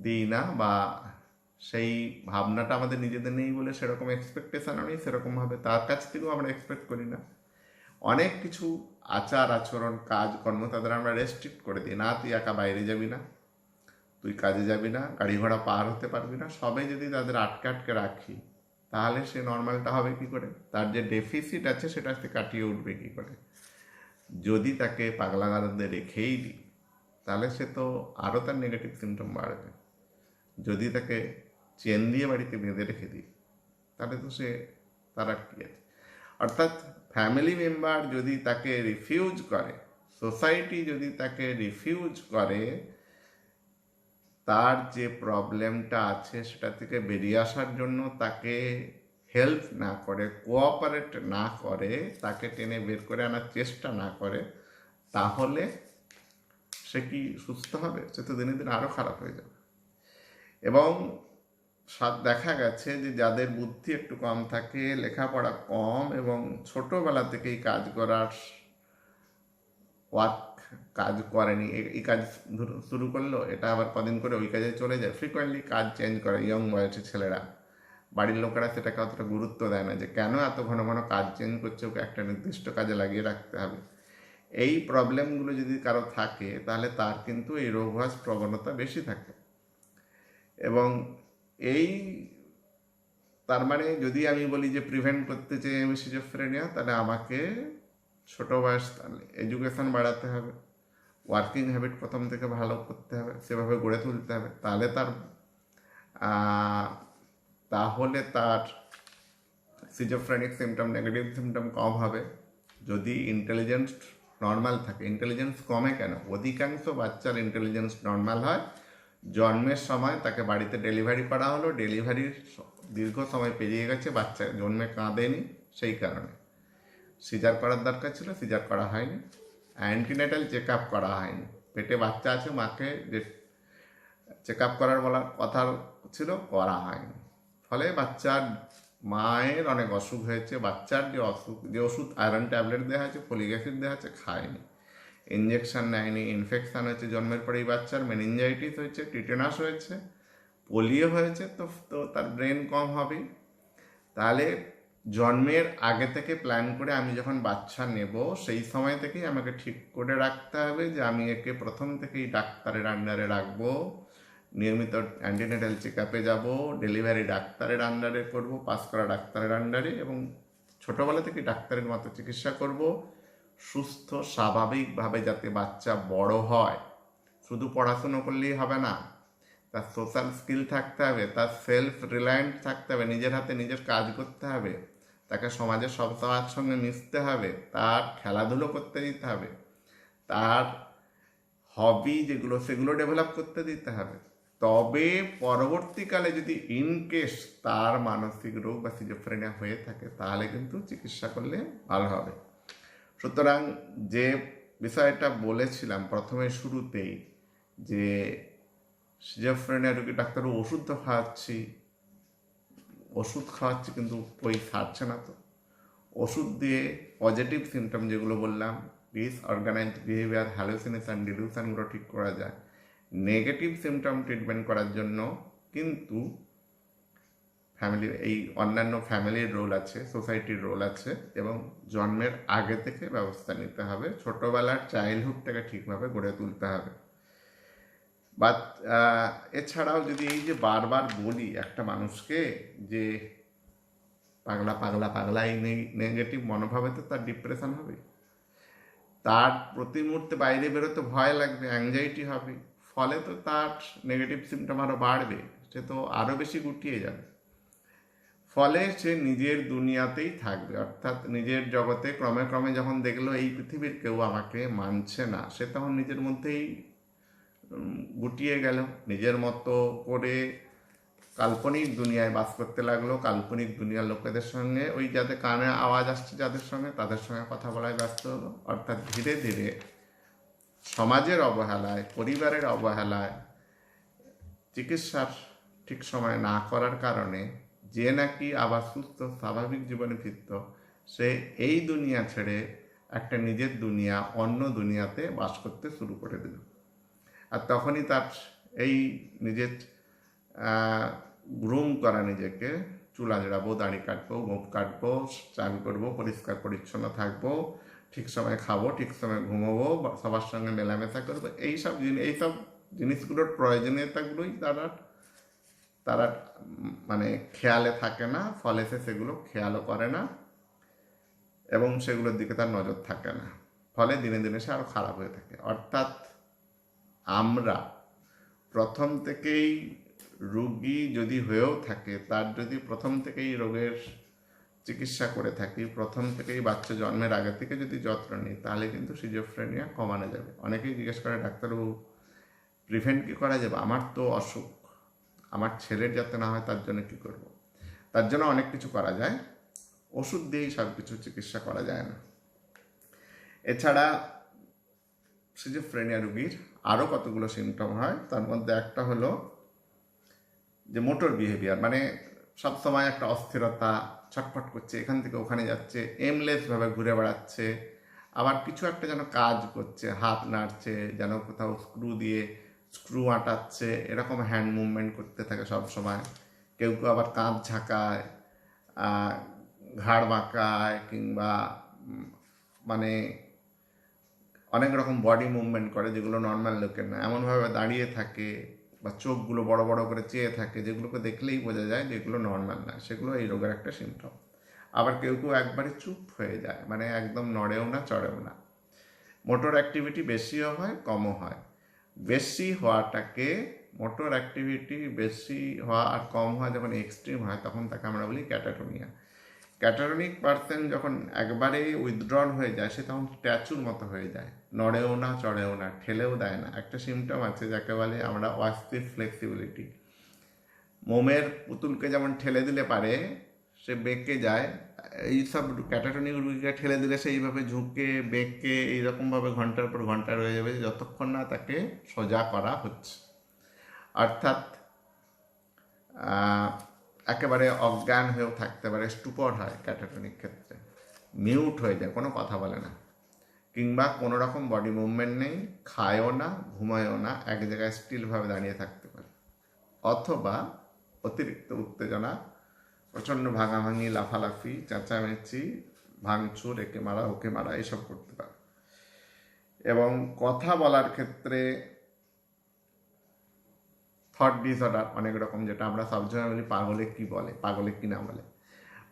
দিই না, বা সেই ভাবনাটা আমাদের নিজেদের নেই বলে সেরকম এক্সপেকটেশনও নেই, সেরকমভাবে তার কাছ থেকেও আমরা এক্সপেক্ট করি না। অনেক কিছু আচার আচরণ কাজকর্ম তাদের আমরা রেস্ট্রিক্ট করে দিই, না তুই একা বাইরে যাবি না, তুই কাজে যাবি না, গাড়ি ঘোড়া পার হতে পারবি না, সবাই যদি তাদের আটকে রাখি, তাহলে সে নর্মালটা হবে কি করে, তার যে ডেফিসিট আছে সেটা সে কাটিয়ে উঠবে কি করে। যদি তাকে পাগলাগারদে রেখেই দিই, তাহলে সে তো আরও তার নেগেটিভ সিমটম বাড়বে। যদি তাকে চেন দিয়ে বাড়িতে বেঁধে রেখে দিই, তাহলে তো সে তার আটকে আছে। অর্থাৎ ফ্যামিলি মেম্বার যদি তাকে রিফিউজ করে, সোসাইটি যদি তাকে রিফিউজ করে, তার যে প্রবলেমটা আছে সেটা থেকে বেরিয়ে আসার জন্য তাকে হেল্প না করে, কোঅপারেট না করে, তাকে টেনে বের করে আনার চেষ্টা না করে, তাহলে সে কি সুস্থ হবে? সে তো দিনে দিনে আরও খারাপ হয়ে যাবে। এবং দেখা গেছে যে যাদের বুদ্ধি একটু কম থাকে, লেখাপড়া কম, এবং ছোটোবেলা থেকেই কাজ করার কাজ করেনি, এই কাজ শুরু করলো, এটা আবার কদিন করে ওই কাজে চলে যায়, ফ্রিকোয়েন্টলি কাজ চেঞ্জ করে ইয়ং বয়সী ছেলেরা, বাড়ির লোকেরা সেটাকে অতটা গুরুত্ব দেয় না যে কেন এত ঘন ঘন কাজ চেঞ্জ করছে, ওকে একটা নির্দিষ্ট কাজে লাগিয়ে রাখতে হবে। এই প্রবলেমগুলো যদি কারো থাকে, তাহলে তার কিন্তু এই রোগবাস প্রবণতা বেশি থাকে। এবং এই তার মানে যদি আমি বলি যে প্রিভেন্ট করতে চাই আমি সিজোফ্রেনিয়া, তাহলে আমাকে ছোটো বয়স এডুকেশন বাড়াতে হবে, ওয়ার্কিং হ্যাবিট প্রথম থেকে ভালো করতে হবে, সেভাবে গড়ে তুলতে হবে, তাহলে তার সিজোফ্রেনিক সিমটম, নেগেটিভ সিমটম কম হবে। যদি ইন্টেলিজেন্ট নর্মাল থাকে। ইন্টেলিজেন্স কমে কেন? অধিকাংশ বাচ্চার ইন্টেলিজেন্স নর্মাল হয়। জন্মের সময় তাকে বাড়িতে ডেলিভারি করা হলো, ডেলিভারির দীর্ঘ সময় পেরিয়ে গেছে, বাচ্চা জন্মে কাঁদেনি, সেই কারণে সিজার করার দরকার ছিল, সিজার করা হয়নি। অ্যান্টিনেটাল চেক আপ করা হয়নি, পেটে বাচ্চা আছে, মাকে যে চেক আপ করার বলার কথা ছিল করা হয়নি। ফলে বাচ্চার মায়ের অনেক অসুখ হয়েছে, বাচ্চার যে ওষুধ আয়রন ট্যাবলেট দেওয়া হয়েছে, ফলিক অ্যাসিড দেওয়া হয়েছে, খায়নি, ইঞ্জেকশন নেয়নি, ইনফেকশান হয়েছে জন্মের পরেই বাচ্চার, মেনিনজাইটিস হয়েছে, টিটেনাস হয়েছে, পোলিও হয়েছে, তো তার ব্রেন কম হবে। তাহলে জন্মের আগে থেকে প্ল্যান করে আমি যখন বাচ্চা নেব, সেই সময় থেকেই আমাকে ঠিক করে রাখতে হবে যে আমি একে প্রথম থেকেই ডাক্তারের আন্ডারে রাখবো, নিয়মিত অ্যান্টিনেটাল চেক আপে যাবো, ডেলিভারি ডাক্তারের আন্ডারে করব, পাস করা ডাক্তারের আন্ডারে, এবং ছোটোবেলা থেকে ডাক্তারের মতো চিকিৎসা করব, সুস্থ স্বাভাবিকভাবে যাতে বাচ্চা বড় হয়। শুধু পড়াশুনো করলেই হবে না, তার সোশ্যাল স্কিল থাকতে হবে, তার সেলফ রিলায়েন্ট থাকতে হবে, নিজের হাতে নিজের কাজ করতে হবে, তাকে সমাজের সব সবার সঙ্গে মিশতে হবে, তার খেলাধুলো করতে দিতে হবে, তার হবি যেগুলো সেগুলো ডেভেলপ করতে দিতে হবে। তবে পরবর্তীকালে যদি ইনকেস তার মানসিক রোগ বা সিজোফ্রেনিয়া হয়ে থাকে, তাহলে কিন্তু চিকিৎসা করলে ভালো হবে। সুতরাং যে বিষয়টা বলেছিলাম প্রথমে শুরুতেই, যে সিজোফ্রেনিয়া রোগী ডাক্তার ওষুধ তো খাওয়াচ্ছি কিন্তু ওই সারছে না। তো ওষুধ দিয়ে পজিটিভ সিমটম যেগুলো বললাম, ডিসঅর্গানাইজড বিহেভিয়ার, হ্যালুসিনেশন, ডিলিউশনগুলো ঠিক করা যায়। নেগেটিভ সিমটম ট্রিটমেন্ট করার জন্য কিন্তু অন্যান্য ফ্যামিলির রোল আছে, সোসাইটির রোল আছে, এবং জন্মের আগে থেকে ব্যবস্থা নিতে হবে, ছোটোবেলার চাইল্ডহুডটাকে ঠিকভাবে গড়ে তুলতে হবে। বা এছাড়াও যদি এই যে বারবার বলি একটা মানুষকে যে পাগলা পাগলা পাগলা, এই নেগেটিভ মনোভাবে তো তার ডিপ্রেশন হবে, তার প্রতি মুহূর্তে বাইরে বেরোতে ভয় লাগবে, অ্যাংজাইটি হবে, ফলে তো তার নেগেটিভ সিমটম আরও বাড়বে, সে তো আরও বেশি গুটিয়ে যাবে। ফলে সে নিজের দুনিয়াতেই থাকবে, অর্থাৎ নিজের জগতে ক্রমে ক্রমে যখন দেখলো এই পৃথিবীর কেউ আমাকে মানছে না, সে তখন নিজের মধ্যেই গুটিয়ে গেল, নিজের মতো করে কাল্পনিক দুনিয়ায় বাস করতে লাগলো, কাল্পনিক দুনিয়ার লোকেদের সঙ্গে, ওই যাদের কানে আওয়াজ আসছে যাদের সঙ্গে, তাদের সঙ্গে কথা বলায় ব্যস্ত হলো। অর্থাৎ ধীরে ধীরে সমাজের অবহেলায়, পরিবারের অবহেলায়, চিকিৎসার ঠিক সময় না করার কারণে যে নাকি আবার সুস্থ স্বাভাবিক জীবনে ফিরত, সে এই দুনিয়া ছেড়ে একটা নিজের দুনিয়া, অন্য দুনিয়াতে বাস করতে শুরু করে দিল। আর তখনই তার এই নিজের গ্রুম করা, নিজেকে চুল আঁচড়াবো, দাড়ি কাটবো, গোঁফ কাটবো, চান করবো, পরিষ্কার পরিচ্ছন্ন থাকবো, ঠিক সময় খাবো, ঠিক সময় ঘুমোবো, সবার সঙ্গে মেলামেশা করবো, এইসব জিনিসগুলোর প্রয়োজনীয়তাগুলোই তারা মানে খেয়ালে থাকে না, ফলে সে সেগুলো খেয়ালও করে না এবং সেগুলোর দিকে তার নজর থাকে না, ফলে দিনে দিনে সে আরও খারাপ হয়ে থাকে। অর্থাৎ আমরা প্রথম থেকেই রোগী যদি হয়েও থাকে, তার যদি প্রথম থেকেই রোগের চিকিৎসা করে থাকি, প্রথম থেকেই বাচ্চা জন্মের আগে থেকে যদি যত্ন নিই, তাহলে কিন্তু সিজোফ্রেনিয়া কমানো যাবে। অনেকেই জিজ্ঞেস করে, ডাক্তারবাবু প্রিভেন্ট কি করা যাবে? আমার তো অসুখ, আমার ছেলের যাতে না হয় তার জন্য কি করব? তার জন্য অনেক কিছু করা যায়, ওষুধ দিয়েই সব কিছু চিকিৎসা করা যায় না। এছাড়া সিজোফ্রেনিয়া রোগীর আরও কতগুলো সিমটম হয়, তার মধ্যে একটা হলো যে মোটর বিহেভিয়ার, মানে সবসময় একটা অস্থিরতা, ছটফট করছে, এখান থেকে ওখানে যাচ্ছে, এমলেসভাবে ঘুরে বেড়াচ্ছে, আবার কিছু একটা যেন কাজ করছে, হাত নাড়ছে, যেন কোথাও স্ক্রু আটাচ্ছে, এরকম হ্যান্ড মুভমেন্ট করতে থাকে সব সময়। কেউ কেউ আবার কাঁধ ঝাঁকায়, ঘাড় বাঁকায়, কিংবা মানে অনেক রকম বডি মুভমেন্ট করে যেগুলো নর্মাল লোকের না, এমনভাবে দাঁড়িয়ে থাকে বা চোখগুলো বড় বড় করে চেয়ে থাকে, যেগুলোকে দেখলেই বোঝা যায় যেগুলো নর্মাল না, সেগুলো এই রোগের একটা সিমটম। আবার কেউ কেউ একবারে চুপ হয়ে যায়, মানে একদম নড়েও না চড়েও না। মোটর অ্যাক্টিভিটি বেশিও হয়, কমও হয়। বেশি হওয়াটাকে, মোটর অ্যাক্টিভিটি বেশি হওয়া আর কম হওয়া যখন এক্সট্রিম হয়, তখন তাকে আমরা বলি ক্যাটাটোনিয়া। ক্যাটাটনিক পার্সন যখন একবারে উইথড্রন হয়ে যায় সে তখন স্ট্যাচুর মতো হয়ে যায়, নড়েও না চড়েও না, ঠেলেও দেয় না। একটা সিমটম আছে যাকে বলে আমরা ওয়াস্টিভ ফ্লেক্সিবিলিটি। মোমের পুতুলকে যেমন ঠেলে দিলে পারে সে বেঁকে যায়, এইসব ক্যাটাটনিক রুগীকে ঠেলে দিলে সে এইভাবে ঝুঁকে বেঁকে এইরকমভাবে ঘন্টার পর ঘন্টা রয়ে যাবে যতক্ষণ না তাকে সোজা করা হচ্ছে। অর্থাৎ একেবারে অজ্ঞান হয়েও থাকতে পারে, স্টুপর হয় ক্যাটাটনিক ক্ষেত্রে, মিউট হয়ে যায়, কোনো কথা বলে না, কিংবা কোনো রকম বডি মুভমেন্ট নেই, খায়ও না, ঘুমায়ও না, এক জায়গায় স্টিলভাবে দাঁড়িয়ে থাকতে পারে। অথবা অতিরিক্ত উত্তেজনা, প্রচণ্ড ভাঙাভাঙি, লাফালাফি, চেঁচামেচি, ভাঙচুর, একে মারা ওকে মারা, এইসব করতে পারে। এবং কথা বলার ক্ষেত্রে থট ডিসঅর্ডার অনেক রকম, যেটা আমরা সবসময় বলি পাগলে কি বলে, পাগলে কি না বলে।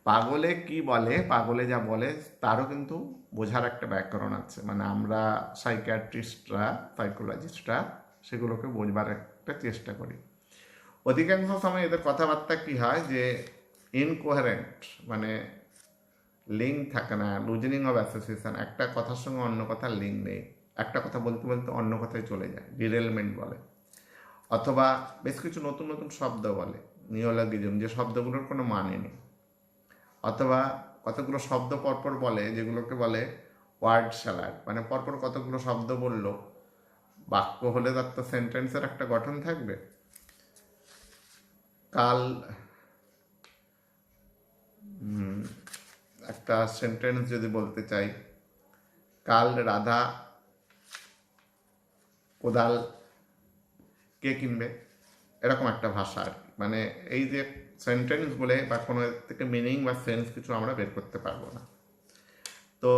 পাগলে কি বলে, পাগলে যা বলে তারও কিন্তু বোঝার একটা ব্যাকরণ আছে, মানে আমরা সাইকিয়াট্রিস্টরা, সাইকোলজিস্টরা সেগুলোকে বোঝবার একটা চেষ্টা করি। অধিকাংশ সময় এদের কথাবার্তা কি হয় যে ইনকোহারেন্ট, মানে লিঙ্ক থাকে না, লুজনিং অফ অ্যাসোসিয়েশন, একটা কথার সঙ্গে অন্য কথার লিঙ্ক নেই, একটা কথা বলতে বলতে অন্য কথায় চলে যায়, ডিরেলমেন্ট বলে। অথবা বেশ কিছু নতুন নতুন শব্দ বলে, নিওলজিজম, যে শব্দগুলোর কোনো মানে নেই। অথবা কতগুলো শব্দ পরপর বলে যেগুলোকে বলে ওয়ার্ড স্যালাড, মানে পরপর কতগুলো শব্দ বলল, বাক্য হলে তার তো সেন্টেন্সের একটা গঠন থাকবে। কাল একটা সেন্টেন্স যদি বলতে চাই, কাল রাধা কোদাল কে কিনবে, এরকম একটা ভাষা আর কি। মানে এই যে সেন্টেন্স বলে বা কোনো থেকে মিনিং বা সেন্স কিছু আমরা বের করতে পারবো না। তো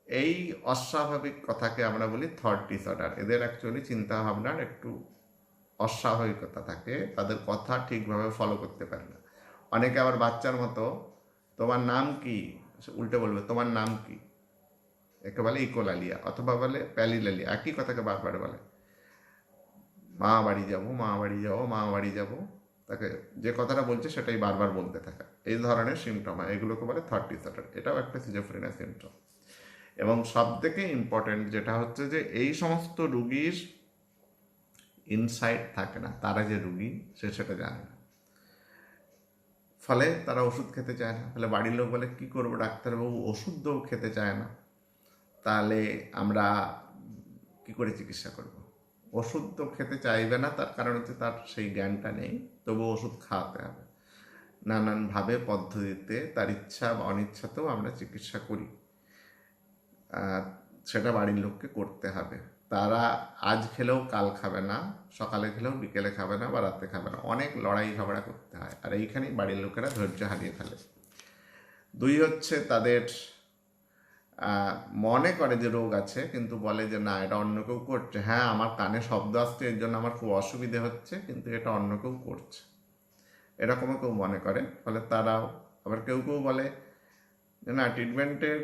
এই অস্বাভাবিক কথাকে আমরা বলি থট ডিসঅর্ডার। এদের অ্যাকচুয়ালি চিন্তা ভাবনার একটু অস্বাভাবিকতা থাকে, তাদের কথা ঠিকভাবে ফলো করতে পারে না। অনেকে আবার বাচ্চার মতো তোমার নাম কি উল্টে বলবে তোমার নাম কি, একে বলে ইকোলালিয়া, অথবা বলে প্যালিলালিয়া, একই কথাকে বারবার বলে। মা বাড়ি যাবো, মা বাড়ি যাবো, মা বাড়ি যাবো, তাকে যে কথাটা বলছে সেটাই বারবার বলতে থাকা, এই ধরনের সিমটম হয়, এগুলোকে বলে থট ডিসঅর্ডার। এটাও একটা সিজোফ্রেনিয়া সিমটম। এবং সব থেকে ইম্পর্টেন্ট যেটা হচ্ছে যে এই সমস্ত রুগীর ইনসাইট থাকে না, তারা যে রুগী সে সেটা জানে না, ফলে তারা ওষুধ খেতে চায় না। ফলে বাড়ির লোক বলে কি করবো ডাক্তারবাবু, ওষুধ তো খেতে চায় না, তাহলে আমরা কি করে চিকিৎসা করব? ওষুধ তো খেতে চাইবে না, তার কারণ হচ্ছে তার সেই জ্ঞানটা নেই, তবু ওষুধ খাওয়াতে হবে। নানানভাবে পদ্ধতিতে তার ইচ্ছা বা অনিচ্ছাতেও আমরা চিকিৎসা করি, সেটা বাড়ির লোককে করতে হবে। তারা আজ খেলেও কাল খাবে না, সকালে খেলেও বিকেলে খাবে না, বা রাতে খাবে না, অনেক লড়াই ঝগড়া করতে হয়, আর এইখানেই বাড়ির লোকেরা ধৈর্য হারিয়ে ফেলে। দুই হচ্ছে তাদের মনে করে যে রোগ আছে, কিন্তু বলে যে না এটা অন্য কেউ করছে, হ্যাঁ আমার কানে শব্দ আসছে এর জন্য আমার খুব অসুবিধে হচ্ছে, কিন্তু এটা অন্য কেউ করছে, এরকমও কেউ মনে করে। ফলে তারাও, আবার কেউ কেউ বলে যে না ট্রিটমেন্টের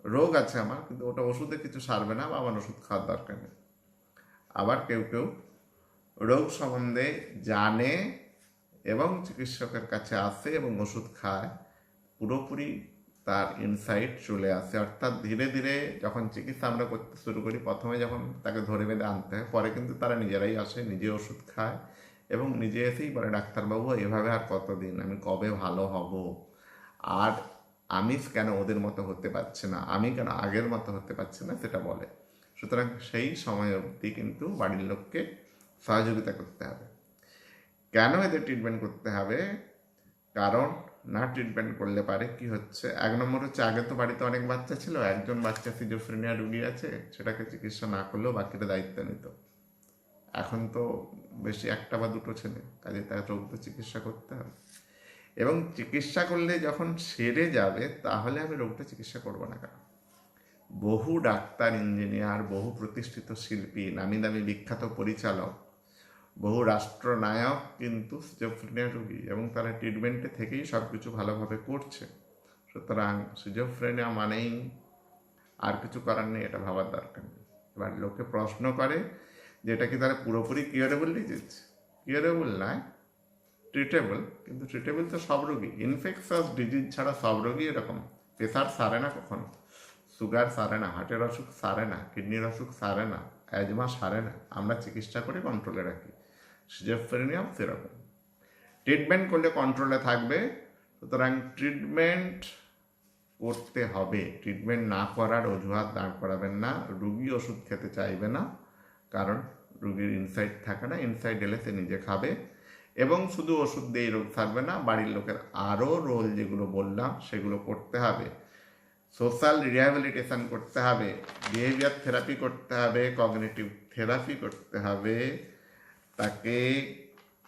রোগ আছে আমার, কিন্তু ওটা ওষুধে কিছু সারবে না, বা আমার ওষুধ খাওয়ার দরকার নেই। আবার কেউ কেউ রোগ সম্বন্ধে জানে এবং চিকিৎসকের কাছে আসে এবং ওষুধ খায়, পুরোপুরি তার ইনসাইট চলে আসে। অর্থাৎ ধীরে ধীরে যখন চিকিৎসা আমরা করতে শুরু করি, প্রথমে যখন তাকে ধরে বেঁধে আনতে হয়, পরে কিন্তু তারা নিজেরাই আসে, নিজে ওষুধ খায় এবং নিজে এসেই বলে ডাক্তারবাবু এভাবে আর কতদিন, আমি কবে ভালো হব, আর আমি কেন ওদের মতো হতে পারছি না, আমি কেন আগের মতো হতে পারছি না, সেটা বলে। সুতরাং সেই সময় অবধি কিন্তু বাড়ির লোককে সহযোগিতা করতে হবে। কেন এদের ট্রিটমেন্ট করতে হবে? কারণ না ট্রিটমেন্ট করলে পারে কি হচ্ছে, এক নম্বর হচ্ছে আগে তো বাড়িতে অনেক বাচ্চা ছিল, একজন বাচ্চা সিজোফ্রেনিয়া রুগী আছে, সেটাকে চিকিৎসা না করলেও বাকিটা দায়িত্ব নিত। এখন তো বেশি একটা বা দুটো ছেলে, কাজে তার রোগ তো চিকিৎসা করতে হবে। এবং চিকিৎসা করলে যখন সেরে যাবে তাহলে আমি রোগটা চিকিৎসা করব না কেন? বহু ডাক্তার, ইঞ্জিনিয়ার, বহু প্রতিষ্ঠিত শিল্পী, নামি দামি বিখ্যাত পরিচালক, বহু রাষ্ট্রনায়ক কিন্তু সিজোফ্রেনিয়া রোগী, এবং তারা ট্রিটমেন্টে থেকেই সব কিছু ভালোভাবে করছে। সুতরাং সিজোফ্রেনিয়া মানেই আর কিছু করার নেই, এটা ভাবার দরকার নেই। এবার লোকে প্রশ্ন করে যে এটা কি তারা পুরোপুরি কিউরেবল ডিজিজ? কিউরেবল নয়, ট্রিটেবল, কিন্তু ট্রিটেবল তো সব রোগী, ইনফেকশাস ডিজিজ ছাড়া সব রোগী এরকম। প্রেশার সারে না কখনো, সুগার সারে না, হার্টের অসুখ সারে না, কিডনির অসুখ সারে না, অ্যাজমা সারে না, আমরা চিকিৎসা করে কন্ট্রোলে রাখি। সিজোফ্রেনিয়াও সেরকম, ট্রিটমেন্ট করলে কন্ট্রোলে থাকবে। সুতরাং ট্রিটমেন্ট করতে হবে, ট্রিটমেন্ট না করার অজুহাত দাঁড় করাবেন না। রুগী ওষুধ খেতে চাইবে না, কারণ রুগীর ইনসাইড থাকে না, ইনসাইড এলে সে নিজে খাবে। এবং শুধু ওষুধ দিয়েই রোগ থাকবে না, বাড়ির লোকের আরও রোল যেগুলো বললাম সেগুলো করতে হবে। সোশ্যাল রিহ্যাবিলিটেশন করতে হবে, বিহেভিয়ার থেরাপি করতে হবে, কগনিটিভ থেরাপি করতে হবে, তাকে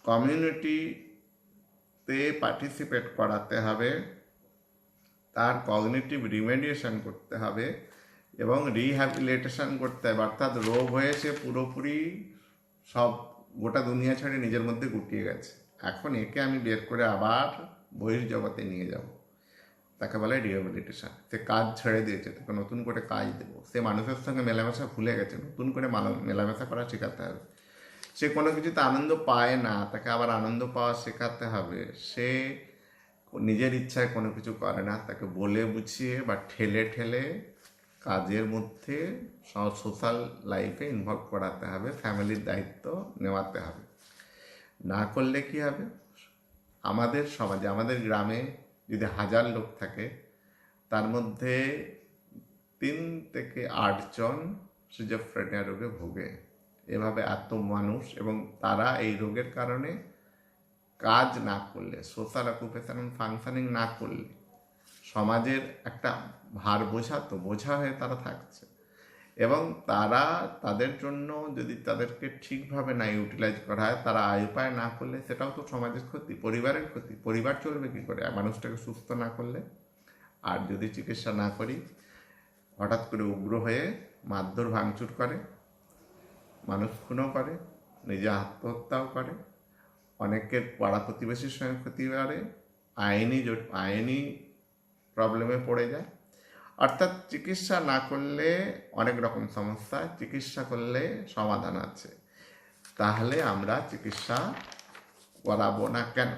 কমিউনিটিতে পার্টিসিপেট করাতে হবে, তার কগনিটিভ রিমেডিয়েশন করতে হবে এবং রিহ্যাবিলিটেশন করতে হবে। অর্থাৎ রোগ হয়েছে পুরোপুরি, সব গোটা দুনিয়া ছেড়ে নিজের মধ্যে গুটিয়ে গেছে, এখন একে আমি বের করে আবার বহির্জগতে নিয়ে যাব, তাকে বলে রিহ্যাবিলিটেশন। সে কাজ ছেড়ে দিয়েছে, তাকে নতুন করে কাজ দেবো। সে মানুষের সঙ্গে মেলামেশা ভুলে গেছে, নতুন করে মেলামেশা করা শেখাতে হবে। সে কোনো কিছুতে আনন্দ পায় না, তাকে আবার আনন্দ পাওয়া শেখাতে হবে। সে নিজের ইচ্ছায় কোনো কিছু করে না, তাকে বলে বুঝিয়ে বা ঠেলে ঠেলে কাজের মধ্যে সোশ্যাল লাইফে ইনভলভ করাতে হবে, ফ্যামিলির দায়িত্ব নেওয়াতে হবে। না করলে কি হবে, আমাদের সমাজে, আমাদের গ্রামে যদি 1000 লোক থাকে, তার মধ্যে 3 থেকে 8 জন সিজোফ্রেনিয়া রোগে ভোগে। এভাবে এত মানুষ, এবং তারা এই রোগের কারণে কাজ না করলে, সোশ্যাল অকুপেশনাল ফাংশনিং না করলে, সমাজের একটা ভার বোঝা হয়ে তারা থাকছে। এবং তারা তাদের জন্য যদি তাদেরকে ঠিকভাবে না ইউটিলাইজ করা হয়, তারা আয় উপায় না করলে, সেটাও তো সমাজের ক্ষতি, পরিবারের ক্ষতি। পরিবার চলবে কী করে মানুষটাকে সুস্থ না করলে? আর যদি চিকিৎসা না করি, হঠাৎ করে উগ্র হয়ে মারধর ভাঙচুর করে, মানুষ খুনও করে, নিজে আত্মহত্যাও করে, অনেকের পাড়া প্রতিবেশীর সঙ্গে ক্ষতি করে, আইনি প্রবলেমে পড়ে যায়। অর্থাৎ চিকিৎসা না করলে অনেক রকম সমস্যা, চিকিৎসা করলে সমাধান আছে। তাহলে আমরা চিকিৎসা করাবো না কেন,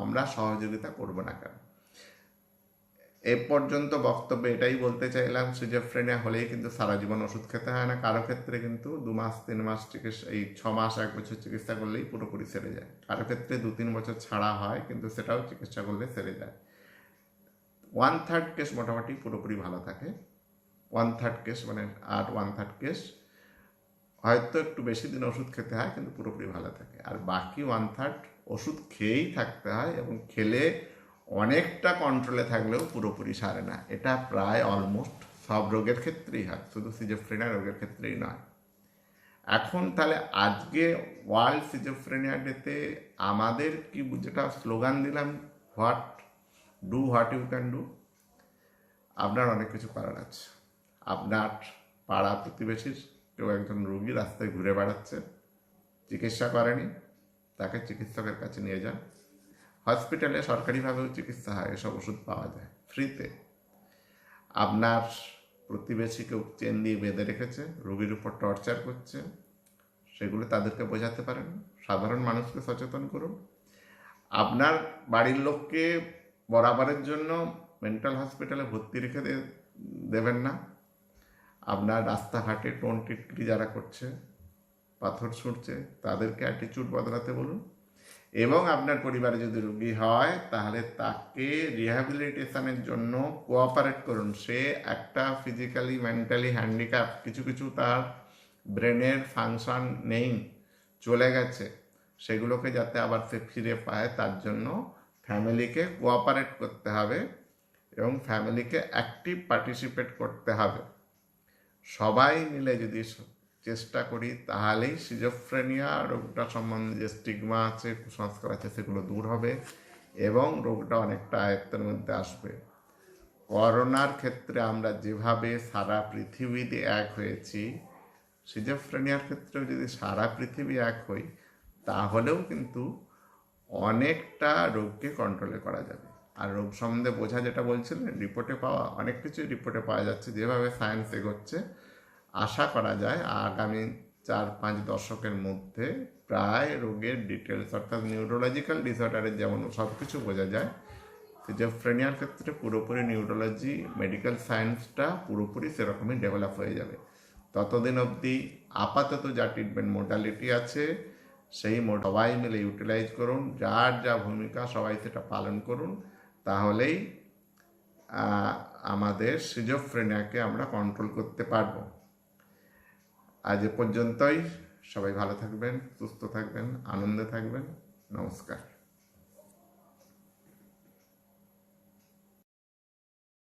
আমরা সহযোগিতা করব না কেন? এ পর্যন্ত বক্তব্যে এটাই বলতে চাইলাম, সিজোফ্রেনিয়া হলেই কিন্তু সারা জীবন ওষুধ খেতে হয় না। কারো ক্ষেত্রে কিন্তু 2 মাস 3 মাস চিকিৎসা, এই 6 মাস 1 বছর চিকিৎসা করলেই পুরোপুরি সেরে যায়। কারো ক্ষেত্রে 2-3 বছর ছাড়া হয়, কিন্তু সেটাও চিকিৎসা করলে সেরে যায়। 1/3 কেস মোটামুটি পুরোপুরি ভালো থাকে, 1/3 কেস মানে, আর 1/3 কেস হয়তো একটু বেশি দিন ওষুধ খেতে হয়, কিন্তু পুরোপুরি ভালো থাকে। আর বাকি 1/3 ওষুধ খেয়েই থাকতে হয়, এবং খেলে অনেকটা কন্ট্রোলে থাকলেও পুরোপুরি সারে না। এটা প্রায় অলমোস্ট সব রোগের ক্ষেত্রেই হয়, শুধু সিজোফ্রেনিয়া রোগের ক্ষেত্রেই নয়। এখন তাহলে আজকে ওয়ার্ল্ড সিজোফ্রেনিয়া ডেতে আমাদের কি, যেটা স্লোগান দিলাম, do what you can do. আপনার অনেক কিছু করার আছে। আপনার পাড়া প্রতিবেশীর কেউ একজন রোগী রাস্তায় ঘুরে বেড়াচ্ছে, চিকিৎসা করেনি, তাকে চিকিৎসকের কাছে নিয়ে যান। হসপিটালে সরকারিভাবেও চিকিৎসা হয়, এসব ওষুধ পাওয়া যায় ফ্রিতে। আপনার প্রতিবেশী কেউ চেন দিয়ে বেঁধে রেখেছে, রোগীর উপর টর্চার করছে, সেগুলো তাদেরকে বোঝাতে পারেন। সাধারণ মানুষকে সচেতন করুন। আপনার বাড়ির লোককে বরাবরের জন্য মেন্টাল হসপিটালে ভর্তি রেখে দেবেন না। আপনার রাস্তাঘাটে টোন টিটকিরি যারা করছে, পাথর ছুঁড়ছে, তাদেরকে অ্যাটিটিউড বদলাতে বলুন। এবং আপনার পরিবারে যদি রোগী হয়, তাহলে তাকে রিহ্যাবিলিটেশনের জন্য কোঅপারেট করুন। সে একটা ফিজিক্যালি মেন্টালি হ্যান্ডিক্যাপ, কিছু তার ব্রেনের ফাংশন নেই, চলে গেছে, সেগুলোকে যাতে আবার সে ফিরে পায়, তার জন্য ফ্যামিলিকে কোঅপারেট করতে হবে এবং ফ্যামিলিকে অ্যাক্টিভ পার্টিসিপেট করতে হবে। সবাই মিলে যদি চেষ্টা করি, তাহলেই সিজোফ্রেনিয়া রোগটা সম্বন্ধে যে স্টিগমা আছে, কুসংস্কার আছে, সেগুলো দূর হবে এবং রোগটা অনেকটা আয়ত্তের মধ্যে আসবে। করোনার ক্ষেত্রে আমরা যেভাবে সারা পৃথিবীতে এক হয়েছি, সিজোফ্রেনিয়ার ক্ষেত্রেও যদি সারা পৃথিবী এক হই, তাহলেও কিন্তু অনেকটা রোগকে কন্ট্রোলে করা যাবে। আর রোগ সম্বন্ধে বোঝা, যেটা বলছিলেন, রিপোর্টে পাওয়া, অনেক কিছুই রিপোর্টে পাওয়া যাচ্ছে। যেভাবে সায়েন্স এগোচ্ছে, আশা করা যায় আগামী 4-5 দশকের মধ্যে প্রায় রোগের ডিটেলস, অর্থাৎ নিউরোলজিক্যাল ডিসঅর্ডারের যেমন সব কিছু বোঝা যায়, সিজোফ্রেনিয়ার ক্ষেত্রে পুরোপুরি নিউরোলজি মেডিকেল সায়েন্সটা পুরোপুরি সেরকমই ডেভেলপ হয়ে যাবে। ততদিন অবধি আপাতত যা ট্রিটমেন্ট মোডালিটি আছে সেই সবাই মিলে ইউটিলাইজ করুন, যার যা ভূমিকা সবাই সেটা পালন করুন, তাহলেই আমাদের সিজোফ্রেনিয়াকে আমরা কন্ট্রোল করতে পারবো। আজ এ পর্যন্তই। সবাই ভালো থাকবেন, সুস্থ থাকবেন, আনন্দে থাকবেন। নমস্কার।